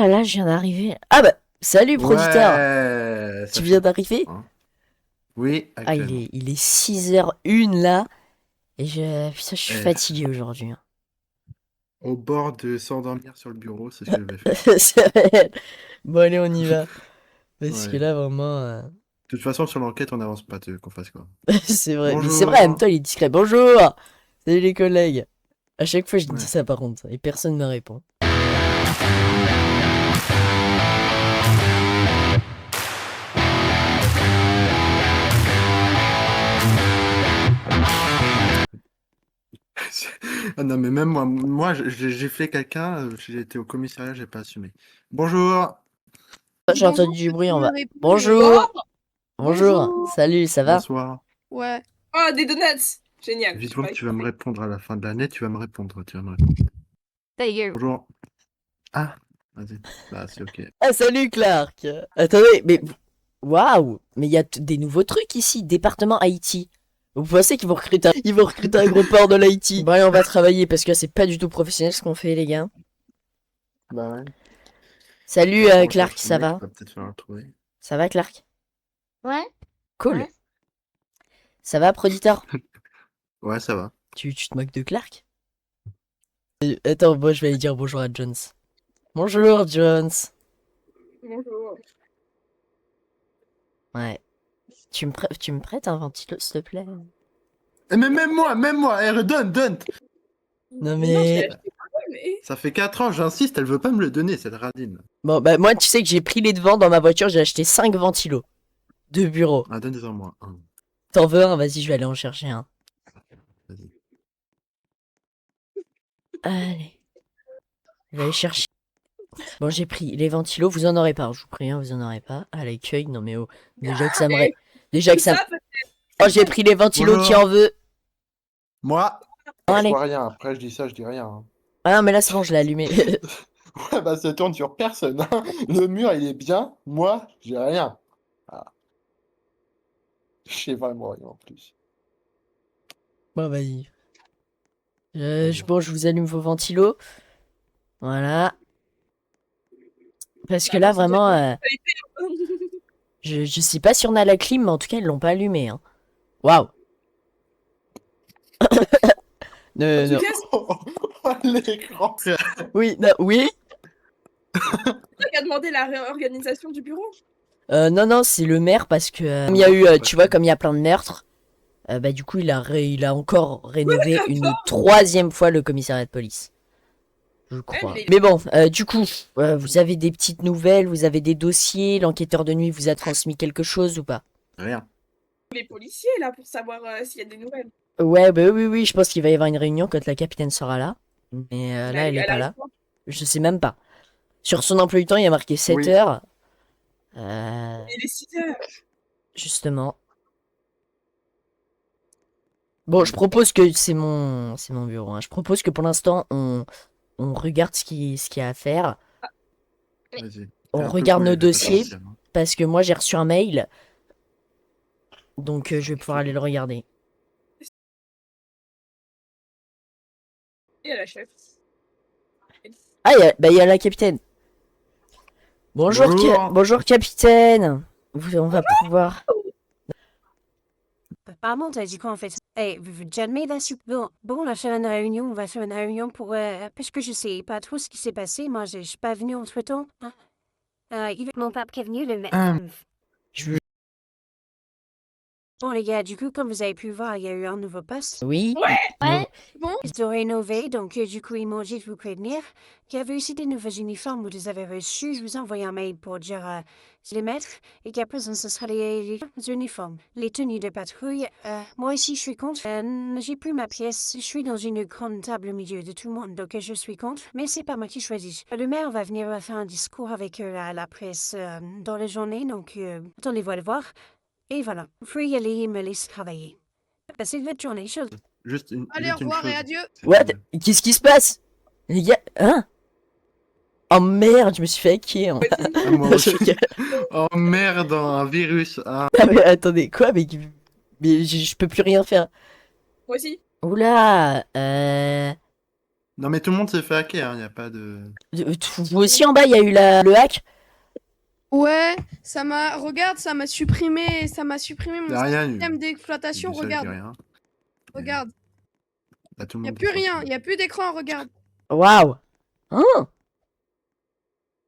là là, je viens d'arriver. Ah bah, salut Proditeur. Ouais, Tu ça viens fait. d'arriver? Hein. Oui, Ah, il actuellement. est, il est 6h01 là. Putain, je suis Eh, fatigué aujourd'hui, hein. au bord de s'endormir sur le bureau, c'est ce que je vais faire. C'est réel. Bon, allez, on y va. Parce que Ouais. là, vraiment, De toute façon, sur l'enquête, on n'avance pas, tu veux qu'on fasse quoi? c'est vrai. Mais c'est vrai, en même Bonjour. temps, il est discret. Bonjour! Salut les collègues. À chaque fois, je dis Ouais. ça par contre, et personne ne me répond. Ah non, mais même moi, j'ai fait quelqu'un, j'ai été au commissariat, j'ai pas assumé. Bonjour. J'ai Bonjour, entendu du bruit peux-tu en me bas. répondre? Bonjour! Oh, Bonjour! bonjour. Salut, ça va? Bonsoir. Ouais. Oh, des donuts. Génial. Je Vite-toi que croyais tu que vas me c'était- répondre à la fin de l'année, tu vas me répondre, tu vas me répondre. D'ailleurs. Bonjour. Ah, vas-y. Bah, c'est ok. Ah, salut Clark! Attendez, mais waouh! Mais il y a des nouveaux trucs ici, département Haïti. Vous pensez ils vont recruter un gros porc de l'Haïti? Bon allez, on va travailler parce que c'est pas du tout professionnel ce qu'on fait les gars. Bah ouais. Salut Attends, on Clark, cherche le ça mec, va? on va peut-être faire le trouver. Ça va Clark? Ouais. Cool. Ouais. Ça va Proditor? Ouais, ça va. Tu te moques de Clark? Attends, moi je vais aller dire bonjour à Jones. Bonjour Jones. Bonjour. Ouais. Tu me prêtes un ventilo s'il te plaît? Eh, mais même moi, elle donne. Non Mais non, je l'ai mais... acheté pour toi, mais... Ça fait 4 ans, j'insiste, elle veut pas me le donner, cette radine. Bon bah moi tu sais que j'ai pris les devants dans ma voiture, j'ai acheté 5 ventilos de bureau. Ah, donne-en moi un. T'en veux un? Vas-y, je vais aller en chercher un. Vas-y. Allez, je vais aller chercher. Bon, j'ai pris les ventilos, vous en aurez pas, je vous prie, hein, vous en aurez pas. À l'accueil, non mais oh, déjà que ça me... Et Déjà tout que ça me... ça, peut-être Oh, c'est j'ai bon. pris les ventilos, qui Bonjour. en veut? Moi. Bon, Je allez. vois rien, après je dis ça, je dis rien. Hein. Ah non, mais là c'est bon, je l'ai allumé. Ouais, bah ça tourne sur personne. Hein. Le mur, il est bien, moi, j'ai rien. Ah, je sais vraiment rien en plus. Bon, vas-y. Vas-y. Bon, je vous allume vos ventilos. Voilà. Parce que Bah, là, merci déjà vraiment, pour l'hospitalité. je sais pas si on a la clim, mais en tout cas, ils l'ont pas allumé, hein. Waouh. En tout Non. cas, c'est Oh, l'écran. Oui, non, oui. toi qui as demandé la réorganisation du bureau. Non, non, c'est le maire parce que comme il y a eu, tu vois, comme il y a plein de meurtres, bah du coup, il a encore rénové une troisième fois le commissariat de police. Je crois. mais Mais bon, du coup, vous avez des petites nouvelles, vous avez des dossiers, l'enquêteur de nuit vous a transmis quelque chose ou pas? Rien. les policiers, là, pour savoir s'il y a des nouvelles. Ouais, bah oui, oui, je pense qu'il va y avoir une réunion quand la capitaine sera là. Mais Mais là, elle est elle pas arrive là. quand? Je sais même pas. Sur son emploi du temps, il y a marqué 7 Oui. heures. Il est 6 heures. Justement. Bon, je propose que c'est mon bureau, hein. Je propose que pour l'instant, on regarde ce qu'il y a à faire. Vas-y. Fais On un peu regarde couler, nos fais pas dossiers. sortir. Hein. Parce que moi, j'ai reçu un mail. Donc, je vais pouvoir aller le regarder. Et à la chef. Ah, il y a la capitaine. Bonjour, Bonjour. bonjour, capitaine. On va pouvoir... Pardon, t'as dit quoi en fait? Hey, jamais là, bon, on va faire une réunion, pour, parce que je sais pas trop ce qui s'est passé, moi je suis pas venu entre temps. Hein. Mon papa qui est venu le mettre. Ah, Je... Bon les gars, du coup, comme vous avez pu voir, il y a eu un nouveau poste. Oui. Ouais. Non. Bon. Ils ont rénové, donc du coup, ils m'ont dit de vous prévenir qu'il y avait aussi des nouveaux uniformes, vous les avez reçus. Je vous ai envoyé un mail pour dire les mettre et qu'après, ce sera les uniformes, les tenues de patrouille. Moi aussi, je suis contre. J'ai plus ma pièce. Je suis dans une grande table au milieu de tout le monde, donc je suis contre. Mais c'est pas moi qui choisis. Le maire va venir faire un discours avec la presse dans la journée, donc attendez-vous à le voir. Et voilà, vous pouvez y aller et me laisser travailler. Passez une bonne journée, chose. Allez, au juste une revoir et chose. adieu. C'est What? que- Qu'est-ce qui se passe? Les gars... Hein? Oh merde, je me suis fait hacker, hein. Ah, moi Je aussi. rigole. Oh merde, un virus. Ah. Ah, mais attendez, quoi? Mais je peux plus rien faire. Moi aussi. Oula, Non, mais tout le monde s'est fait hacker, il n'y a pas de... Vous aussi en bas, il y a eu le hack. Ouais, regarde, ça m'a supprimé mon Y'a rien eu. système d'exploitation, Ça, je dis regarde, rien. regarde. Là, tout le Y a monde plus est sorti. rien, y a plus d'écran, regarde. Waouh. Hein.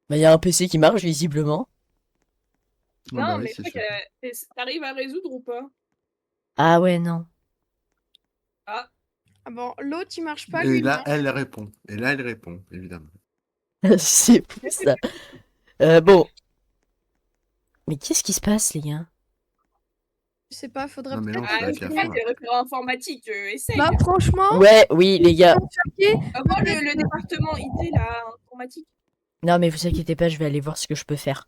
Bah, il y a un PC qui marche visiblement. Ouais, Non, bah oui, mais c'est toi, sûr. t'arrives à résoudre ou pas? Ah ouais, non. Ah bon, l'autre il marche pas, Et lui il là, marche. elle répond. Et là, elle répond, évidemment. C'est fou ça. Bon. Mais qu'est-ce qui se passe, les gars? Je sais pas, faudrait Non, mais là, on peut-être. se fait hacker à fond, là. T'es référent informatique, essaye. Là, franchement, Ouais, oui, les gars. avant le département IT, là, informatique. Non, mais vous inquiétez pas, je vais aller voir ce que je peux faire.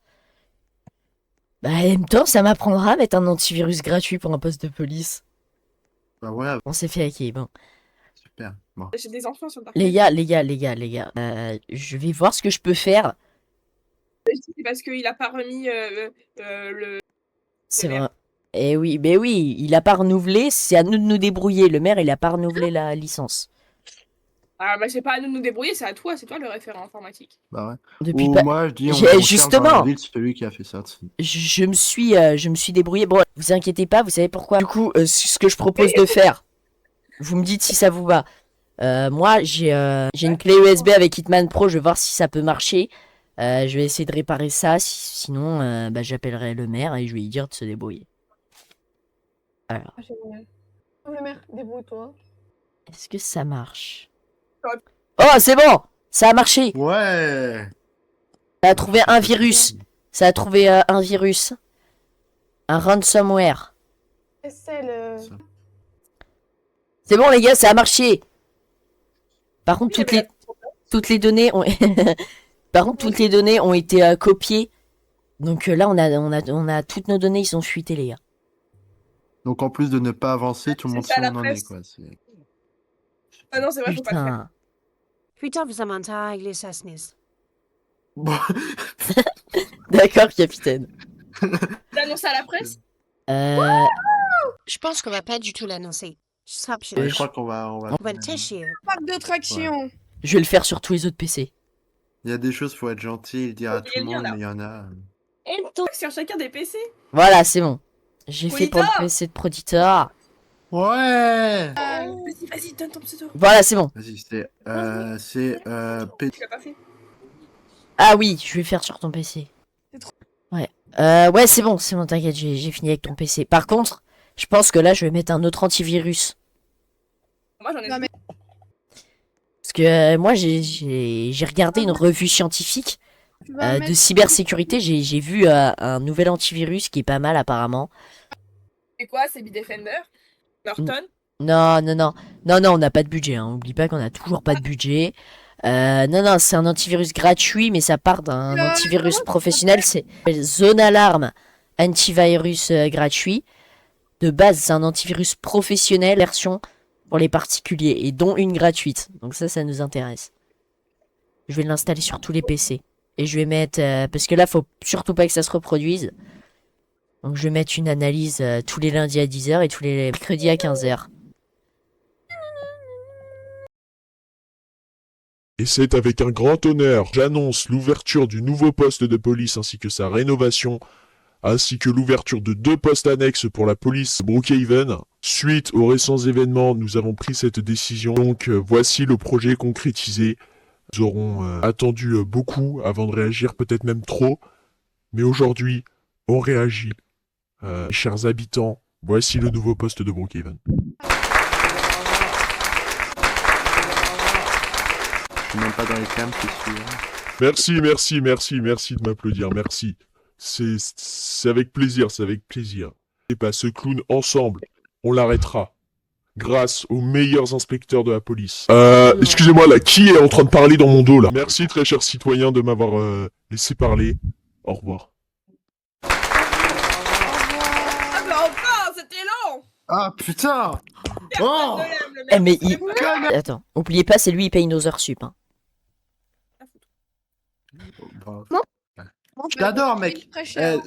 Bah, en même temps, ça m'apprendra à mettre un antivirus gratuit pour un poste de police. Bah ouais, On s'est fait hacker, bon. super. Bon. J'ai des enfants sur le dark Les web. gars. Je vais voir ce que je peux faire. C'est parce qu'il a pas remis le. C'est maire. vrai. Eh oui, mais oui, il a pas renouvelé, c'est à nous de nous débrouiller. Le maire, il a pas renouvelé la licence. Ah, bah, c'est pas à nous de nous débrouiller, c'est toi le référent informatique. Bah ouais. Depuis Ou pas... moi, je dis, on J'ai- cherche dans justement. la ville, c'est celui qui a fait ça. Je me suis débrouillé. Bon, vous inquiétez pas, vous savez pourquoi. Du coup, ce que je propose de faire, vous me dites si ça vous va. Moi, j'ai une clé USB avec Hitman Pro, je vais voir si ça peut marcher. Je vais essayer de réparer ça, sinon bah, j'appellerai le maire et je vais lui dire de se débrouiller. Alors, Le maire, débrouille-toi. est-ce que ça marche? Oh, c'est bon! Ça a marché! Ouais. Ça a trouvé un virus. Ça a trouvé un virus. Un ransomware. C'est le. C'est bon, les gars, ça a marché! Par contre, toutes les données ont... Par contre, toutes les données ont été copiées. Donc là, on a toutes nos données, ils sont fuitées, les gars. Donc en plus de ne pas avancer, tout le monde C'est ça, sait où la on en est, presse. quoi. Ah non, c'est vrai, faut pas le faire. Putain. Putain, vous avez les Sassnis. Bon. D'accord, capitaine. T'as annoncé à la presse? Je pense qu'on va pas du tout l'annoncer. Ouais, je crois qu'on va... On va le tâcher. Parc de traction. Je vais le faire sur tous les autres PC. Il y a des choses, faut être gentil et le dire à Il tout y a le le lien, monde, là. mais il y en a... Sur chacun des PC. Voilà, c'est bon. J'ai fait pour le Proditor. PC de Proditor. Ouais. Vas-y, donne ton pseudo. Voilà, c'est bon. Vas-y, c'est... Tu l'as pas fait. Ah oui, je vais faire sur ton PC. C'est trop- Ouais. Ouais, c'est bon, t'inquiète, j'ai fini avec ton PC. Par contre, je pense que là, je vais mettre un autre antivirus. Moi, j'en ai. Non, mais- Parce que moi, j'ai regardé une revue scientifique Tu vas de cybersécurité. J'ai vu un nouvel antivirus qui est pas mal apparemment. C'est quoi? C'est Bitdefender? Norton? Non, on n'a pas de budget. Hein. Oublie pas qu'on a toujours pas de budget. Non, c'est un antivirus gratuit, mais ça part d'un antivirus professionnel. C'est Zone Alarme antivirus gratuit. De base, c'est un antivirus professionnel, version pour les particuliers, et dont une gratuite. Donc ça nous intéresse. Je vais l'installer sur tous les PC. Et je vais mettre... parce que là, faut surtout pas que ça se reproduise. Donc je vais mettre une analyse tous les lundis à 10h et tous les mercredis à 15h. Et c'est avec un grand honneur, j'annonce l'ouverture du nouveau poste de police ainsi que sa rénovation, ainsi que l'ouverture de 2 postes annexes pour la police Brookhaven. Suite aux récents événements, nous avons pris cette décision. Donc voici le projet concrétisé. Nous aurons attendu beaucoup avant de réagir, peut-être même trop. Mais aujourd'hui, on réagit. Chers habitants, voici le nouveau poste de Brookhaven. Je suis même pas dans les cams, c'est sûr. Merci de m'applaudir, merci. C'est avec plaisir, Et pas ce clown ensemble, on l'arrêtera. Grâce aux meilleurs inspecteurs de la police. Excusez-moi là, qui est en train de parler dans mon dos là? Merci très cher citoyen de m'avoir laissé parler. Au revoir. Ah bah enfin, c'était long. Ah putain. Oh. Eh mais il... Attends, oubliez pas, c'est lui, il paye nos heures sup. Hein. Je t'adore, mec. Très cher.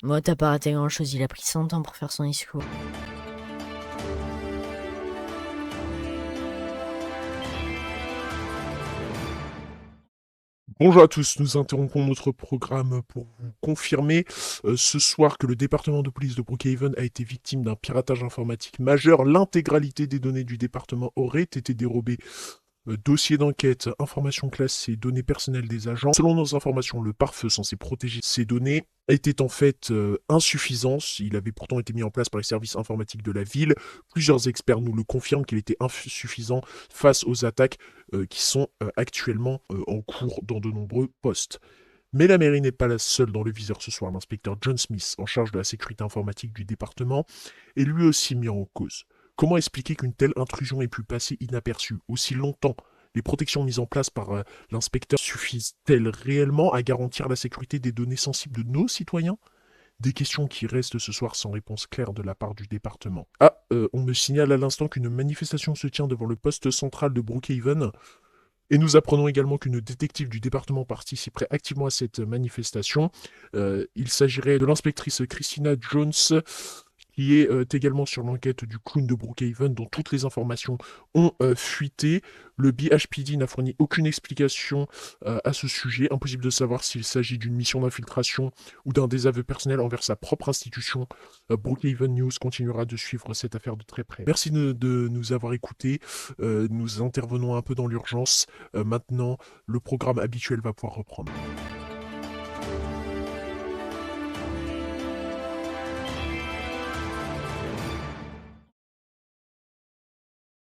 Moi, t'as pas raté grand chose, il a pris son temps pour faire son discours. Bonjour à tous, nous interrompons notre programme pour vous confirmer ce soir que le département de police de Brookhaven a été victime d'un piratage informatique majeur. L'intégralité des données du département aurait été dérobée. Dossier d'enquête, informations classées, données personnelles des agents. Selon nos informations, le pare-feu censé protéger ces données était en fait insuffisant. Il avait pourtant été mis en place par les services informatiques de la ville. Plusieurs experts nous le confirment qu'il était insuffisant face aux attaques qui sont actuellement en cours dans de nombreux postes. Mais la mairie n'est pas la seule dans le viseur ce soir. L'inspecteur John Smith, en charge de la sécurité informatique du département, est lui aussi mis en cause. Comment expliquer qu'une telle intrusion ait pu passer inaperçue aussi longtemps? Les protections mises en place par l'inspecteur suffisent-elles réellement à garantir la sécurité des données sensibles de nos citoyens? Des questions qui restent ce soir sans réponse claire de la part du département. On me signale à l'instant qu'une manifestation se tient devant le poste central de Brookhaven. Et nous apprenons également qu'une détective du département participerait activement à cette manifestation. Il s'agirait de l'inspectrice Christina Jones, qui est également sur l'enquête du clown de Brookhaven, dont toutes les informations ont fuité. Le BHPD n'a fourni aucune explication à ce sujet. Impossible de savoir s'il s'agit d'une mission d'infiltration ou d'un désaveu personnel envers sa propre institution. Brookhaven News continuera de suivre cette affaire de très près. Merci de nous avoir écoutés. Nous intervenons un peu dans l'urgence. Maintenant, le programme habituel va pouvoir reprendre.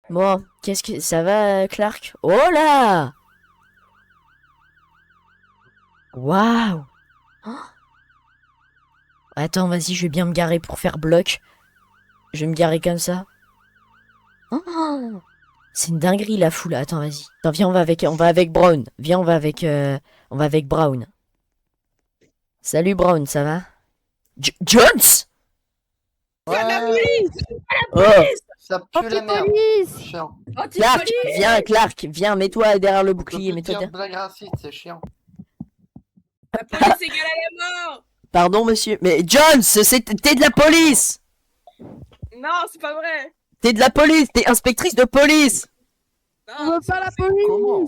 Bon, qu'est-ce que... Ça va, Clark? Oh là! Waouh! Oh. Attends, vas-y, je vais bien me garer pour faire bloc. Je vais me garer comme ça. Oh. C'est une dinguerie, la foule. Attends, vas-y. Attends, viens, on va avec Brown. Viens, on va avec Brown. Salut, Brown, ça va? Jones? La police! Oh! Ça pue la merde. Chiant. Clark, viens, Clark, viens, mets-toi derrière le bouclier, Faut mets-toi dire derrière... blague raciste, c'est chiant. La police égale à la mort! Pardon, monsieur, mais Jones, t'es de la police! Non, c'est pas vrai! T'es de la police, t'es inspectrice de police! On Non, veut pas la police. Comment?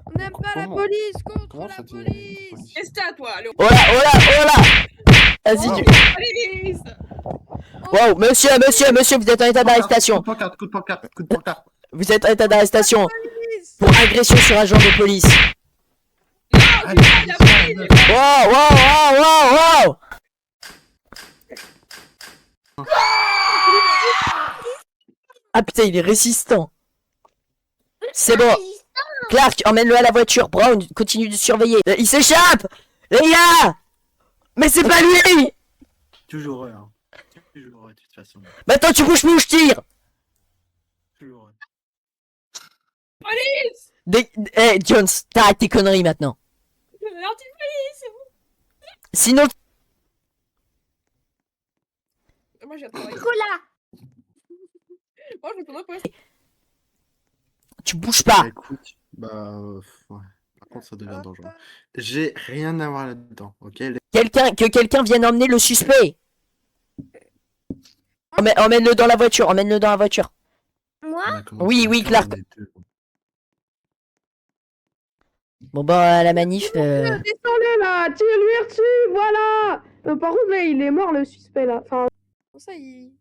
On n'aime pas la Comment? police contre Comment la ça t'est- police. qu'est-ce que t'as, toi? Le... Oh là, oh là, oh là! Vas-y, Oh. Police! wow, monsieur, vous êtes en état d'arrestation. Coup de pancarte. Vous êtes en état d'arrestation Police. pour agression sur agent de police. Non, j'ai pas la police! J'ai pas- Wow! Ah putain, il est résistant. C'est bon. Clark, emmène-le à la voiture. Brown, continue de surveiller. Il s'échappe! Les gars! Mais c'est pas lui! Toujours eux, hein. Toujours eux, de toute façon. Maintenant tu bouges plus ou je tire! Toujours eux. Police! Eh, Jones, t'arrêtes tes conneries maintenant. L'anti-police, c'est bon. Sinon, Moi, j'ai travaillé. Cola. Moi, je retourne au poste. tu bouges pas. Écoute, ouais. Par contre, ça devient dangereux. J'ai rien à voir là-dedans, ok? Que quelqu'un vienne emmener le suspect. Emmène-le dans la voiture, Moi. On a commencé Oui, à Clark. faire des deux. Bon bah, à la manif... Descendez là, tirez-lui dessus, voilà. Par contre là, il est mort le suspect là. Enfin, ça il.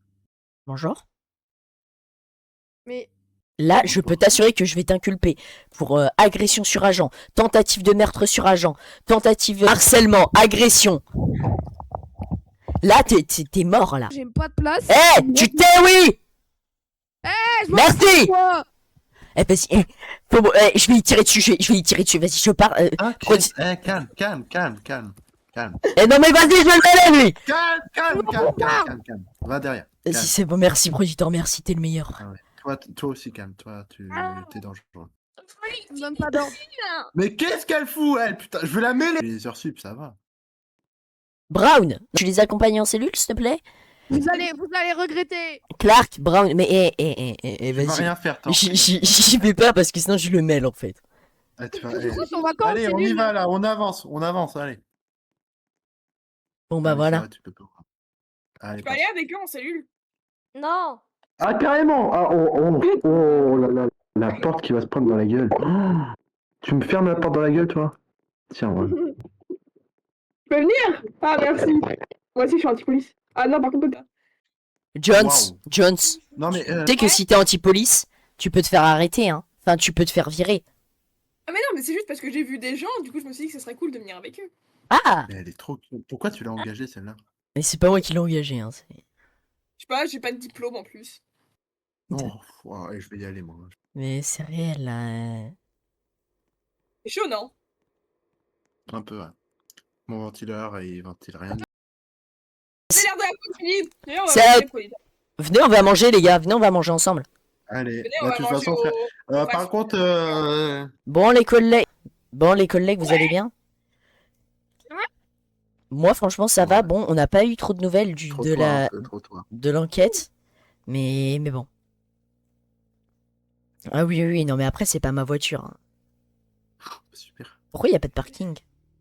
Bonjour. Mais Là, je peux t'assurer que je vais t'inculper pour agression sur agent, tentative de meurtre sur agent, tentative de harcèlement, agression. Là, t'es mort, là. j'ai pas de place. Eh, tu t'es, oui! Je m'en Merci! fous, moi. Eh, vas-y, je vais y tirer dessus, vas-y, je pars. Calme. Eh non, mais vas-y, je vais le mêler, lui! Calme. Va derrière. Vas-y, Calme. c'est bon, merci, producteur, merci, t'es le meilleur. Ah ouais. Toi aussi, calme. Toi, t'es dangereux. Ça me donne pas d'ordre. Mais qu'est-ce qu'elle fout, elle? Putain, je veux la mêler. Les heures sup, ça va. Brown, tu les accompagnes en cellule, s'il te plaît? Vous allez regretter. Clark, Brown, mais Je vais vas-y. rien faire tant. J'y vais pas parce que sinon je le mêle en fait. Ah, tu vas- En plus, on va quand Allez, on y va là, on avance, allez. Bon bah Allez, voilà. ça va, tu peux pas. Allez, Je peux aller avec eux en cellule. Non. Ah, carrément! Ah, oh là là, la porte qui va se prendre dans la gueule. Oh, tu me fermes la porte dans la gueule, toi? Tiens, voilà. Je peux venir? Ah, merci. Moi aussi, je suis anti-police. Ah non, par contre, toi, Jones, Waouh. Jones, Non, mais. tu sais que si t'es anti-police, tu peux te faire arrêter, hein. Enfin, tu peux te faire virer. Ah mais non, mais c'est juste parce que j'ai vu des gens, du coup je me suis dit que ce serait cool de venir avec eux. Ah! Mais elle est trop. Pourquoi tu l'as engagée, celle-là? Mais c'est pas moi qui l'ai engagé, hein. Je sais pas, j'ai pas de diplôme en plus. Oh, ouais, je vais y aller, moi. Mais c'est réel, là. C'est chaud, non? Un peu, ouais. Mon ventilateur, il ventile rien. C'est l'air de la polyclinique. D'ailleurs, on va C'est- manger polyclinique. Venez, on va manger, les gars. Venez, on va manger ensemble. Allez, Venez, on bah, va de toute manger façon, frère. au Par fast-food. contre, Bon, les collègues, vous allez bien? Moi, franchement, ça va. Ouais. Bon, on n'a pas eu trop de nouvelles trottoir, un peu, trottoir. de l'enquête. Mais bon. Ah oui, oui, non, mais après, c'est pas ma voiture, hein. Super. Pourquoi il n'y a pas de parking?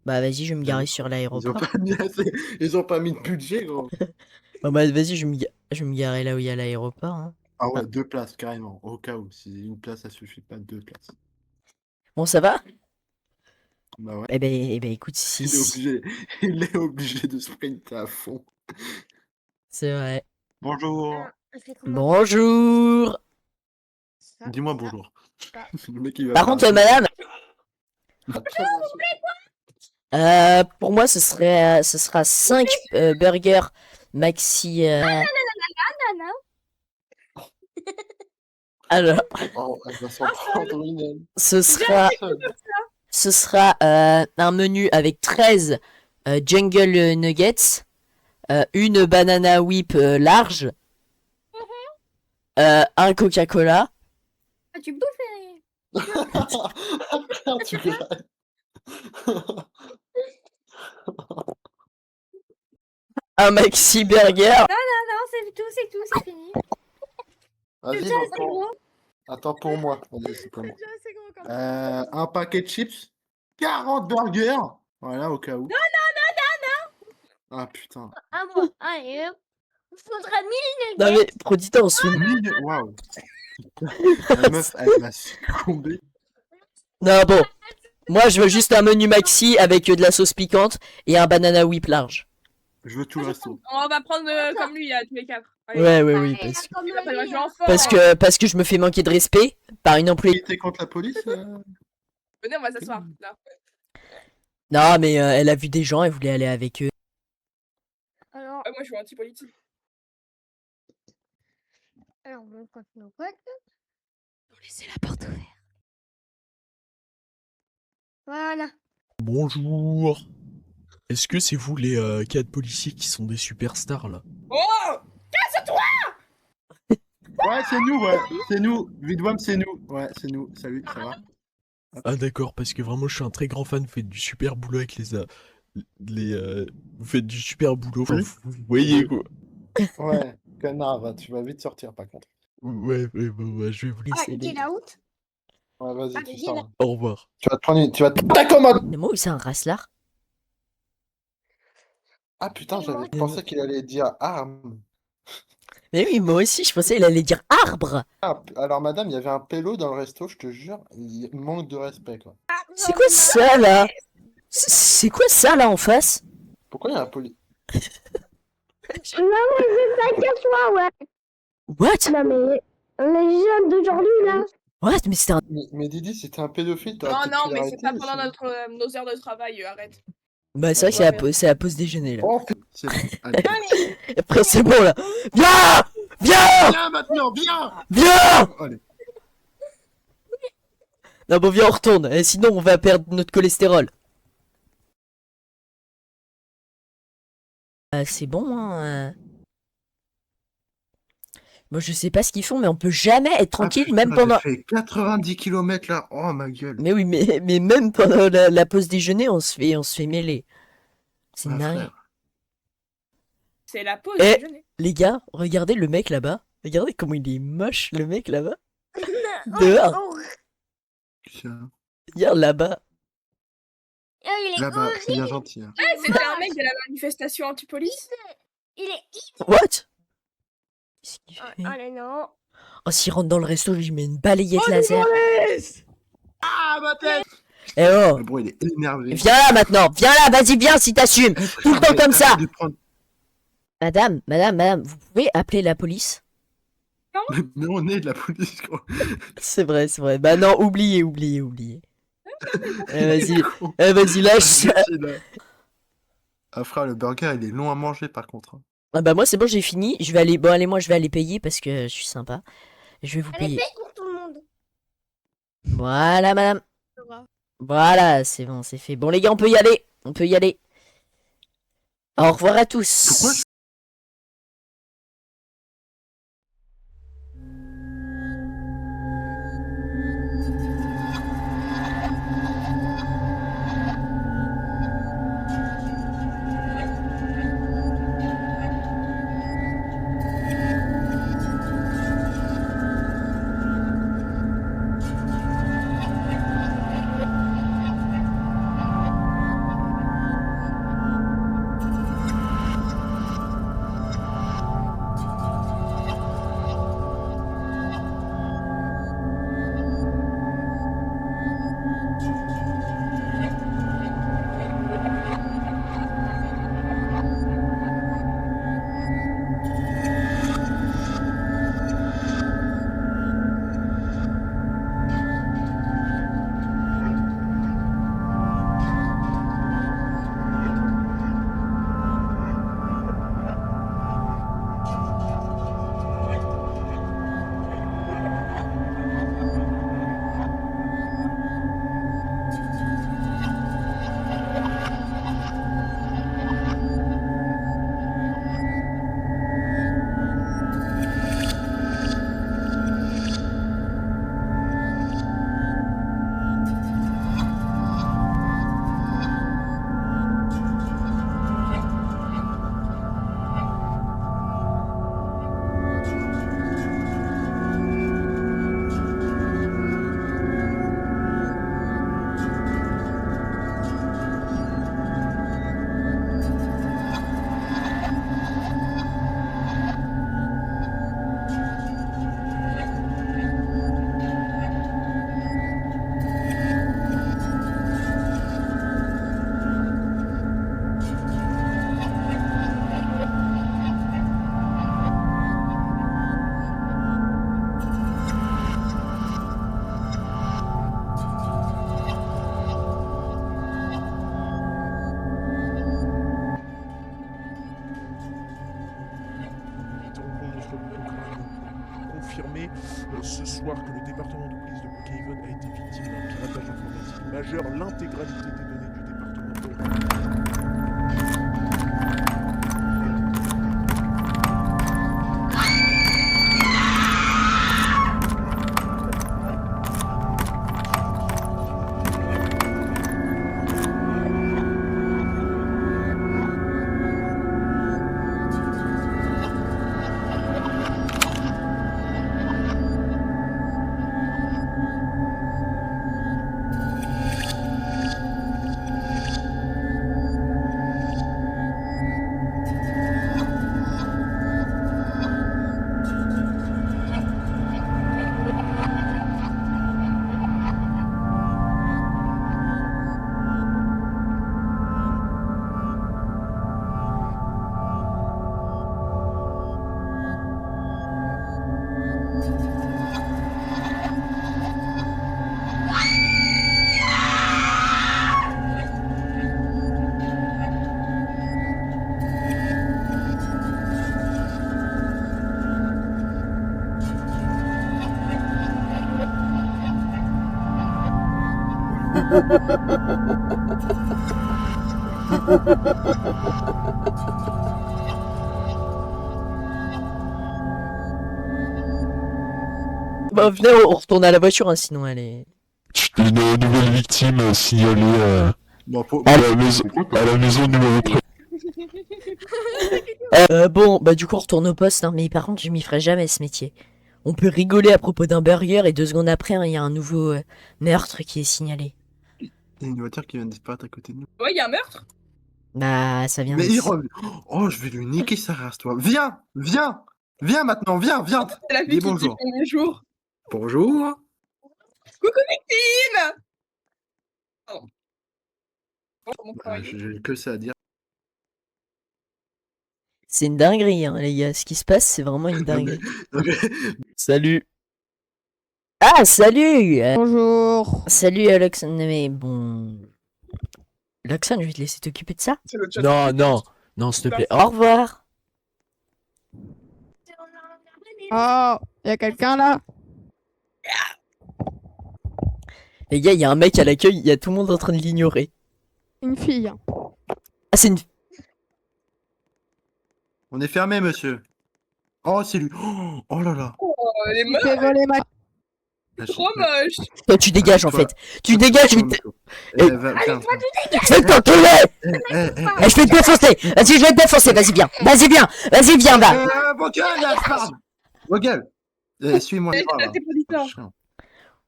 Bah, vas-y, je vais me garer sur Ils ont l'aéroport. pas mis assez... Ils ont pas mis de budget, gros. Bah, vas-y, je vais me garer là où il y a l'aéroport, hein. Ah ouais, 2 places, carrément. Au cas où, si une place, ça suffit pas, 2 places. Bon, ça va? Bah ouais. Eh ben, écoute, si, Il est obligé de sprinter à fond. c'est vrai. Bonjour. Bonjour! Dis-moi bonjour. Le mec, il va Par contre, madame, Ah, très bien, pour moi, ce sera 5 burgers maxi. Alors, oh, elle va s'en prendre une, elle. ce sera un menu avec 13 Jungle Nuggets, une banana whip large, un Coca-Cola, Ah, tu bouffes Tu grailles. un maxi burger. Non, c'est tout, c'est fini. Vas-y, Déjà, donc, c'est gros. attends pour moi. Vas-y, c'est pour moi. Déjà, c'est gros comme Un paquet de chips, 40 burgers. Voilà, au cas où. Ah putain. Ah, moi. Allez, hop. Faudra 1000 Non mais, Prodita, on se fait... Waouh. La meuf, elle m'a succombé. Non, bon. Moi, je veux juste un menu maxi avec de la sauce piquante et un banana whip large. Je veux tout le resto. On va prendre comme lui, tous les 4. Ouais, oui, parce que je me fais manquer de respect par une employée. T'es contre la police Venez, on va s'asseoir. Là. Non, mais elle a vu des gens, elle voulait aller avec eux. Alors, Moi, je suis anti-politique. on compte nos potes. Faut laisser la porte ouverte. Voilà. Bonjour. Est-ce que c'est vous les 4 policiers qui sont des superstars là? Oh! Ouais, c'est nous, ouais. C'est nous. Vidwam, c'est nous. Ouais, c'est nous. Salut, ça va? Ah d'accord, parce que vraiment je suis un très grand fan, vous faites du super boulot avec vous faites du super boulot, enfin, vous voyez quoi. Ouais, connard, tu vas vite sortir par contre. Ouais, je vais vous Ah, laisser. get out. Ouais, vas-y, Ah, tu j'ai sors. Au revoir. Tu vas te prendre une. Tu vas te t'accommoder. Mais moi, c'est un racelard. Ah putain, j'avais pensé qu'il allait dire arme. Mais oui, moi aussi, je pensais qu'il allait dire arbre. Ah, alors madame, il y avait un pélo dans le resto, je te jure, il manque de respect quoi. C'est quoi ça, là? C'est quoi ça, là, en face? Pourquoi il y a un poli... Non, mais c'est ça qu'à soi, ouais. What? Non, mais les jeunes d'aujourd'hui, là. What? Mais c'était un... Mais Didi, c'était un pédophile, Non, t'aurais non, peut-être pu mais c'est pas l'arrêter, pendant sinon. nos heures de travail, arrête. Bah, c'est vrai que c'est la pause déjeuner, là. Oh, C'est bon. Allez. Après, c'est bon, là. Viens! Viens! Viens maintenant, viens. Viens! Allez. Non, bon, viens, on retourne. Sinon, on va perdre notre cholestérol. C'est bon, hein. Moi, je sais pas ce qu'ils font, mais on peut jamais être tranquille, Ah, même putain, pendant... J'ai fait 90 km là. Oh ma gueule. Mais oui, mais même pendant la pause déjeuner, on se fait mêler. C'est Ah, dingue. frère. C'est la pause Eh. déjeuner. Les gars, regardez le mec là-bas. Regardez comment il est moche, le mec là-bas. Dehors. Oh, Tiens. Regarde là-bas. oh, il est Là-bas, horrible. c'est bien gentil. Hein. C'était un mec de la manifestation anti-police. Il est... What? Qu'est-ce qu'il Oh, fait? oh non. Oh, s'il rentre dans le resto, je lui mets une balayette laser. Ah ma tête. Eh oh. Le bro, il est énervé. Viens là maintenant, viens là, vas-y, viens si t'assumes. Tout le temps comme ça. Arrête de prendre- Madame, vous pouvez appeler la police? Mais on est de la police, quoi. C'est vrai. Bah non, oubliez. Vas-y, vas-y, lâche ça. Ah frère, le burger, il est long à manger par contre. Ah bah moi c'est bon, j'ai fini. Je vais aller, moi je vais aller payer parce que je suis sympa. Je vais vous Allez, payer. paye pour tout le monde. Voilà, madame. Voilà, c'est bon, c'est fait. Bon les gars, on peut y aller. Au revoir à tous. Pourquoi confirmé ce soir que le département de police de Brookhaven a été victime d'un piratage informatique majeur. L'intégralité des données du département. Bah venez, on retourne à la voiture, hein, sinon elle est... Une nouvelle victime signalée Bon, à la maison numéro 3. Bon, bah du coup on retourne au poste, hein, mais par contre je m'y ferai jamais ce métier. On peut rigoler à propos d'un burger et 2 secondes après, hein, il y a un nouveau meurtre qui est signalé. il y a une voiture qui vient de disparaître à côté de nous. Ouais, il y a un meurtre. Bah ça vient Mais d'ici. il revient. Oh, je vais lui niquer sa race, toi. Viens, viens, viens maintenant, viens. C'est la vie Dis qui dit bonjour. bonjour. Bonjour. Coucou Victime. Mon travail. J'ai que ça à dire. C'est une dinguerie, hein, les gars. Ce qui se passe, c'est vraiment une dinguerie. Salut. Ah, salut Bonjour. Salut, Alex. Mais bon... Loxane, je vais te laisser t'occuper de ça. C'est le chat. Non, non. Non, s'il te plaît. Au revoir. Oh, y a quelqu'un là? Les gars, il y a un mec à l'accueil, il y a tout le monde en train de l'ignorer. Une fille. Ah, c'est une... On est fermé, monsieur. Oh, c'est lui. Oh là là. Oh, elle est Il moche, fait voler ma... trop moche. Toi, tu dégages, en Toi. fait. Tu dégages, je vais te... Eh, viens. Je vais t'enculer. Eh, Eh, je vais te défoncer. Vas-y, je vais te défoncer. Vas-y, viens. Vas-y, viens. Vas-y, viens, va. Vos gueules, là, je parle. Vos gueules. Suis-moi, Elle là. a été producteur. Chien.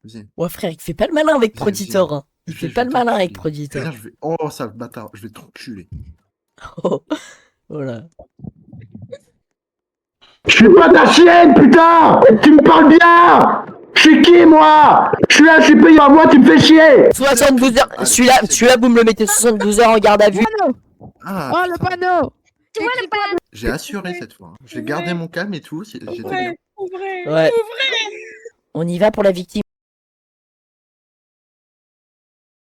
Vas-y. Ouais, frère, il fait pas le malin avec Vas-y, Proditor. Hein. Il Je fait vais pas le malin avec t'enculer. Proditor. Regarde, oh, sale bâtard, je vais t'enculer. Oh, voilà. Je suis pas ta chienne, putain! Tu me parles bien! Je suis qui, moi? Je suis là, je suis payé à moi, tu me fais chier! 72 heures. Celui-là, vous me le mettez 72 heures en garde à vue. Panneau. Ah, Oh, le panneau. Tu vois le panneau? j'ai assuré cette fois. J'ai gardé mon calme et tout. J'étais bien. Ouvrez, ouvrez, Ouais. ouvrez. On y va pour la victime.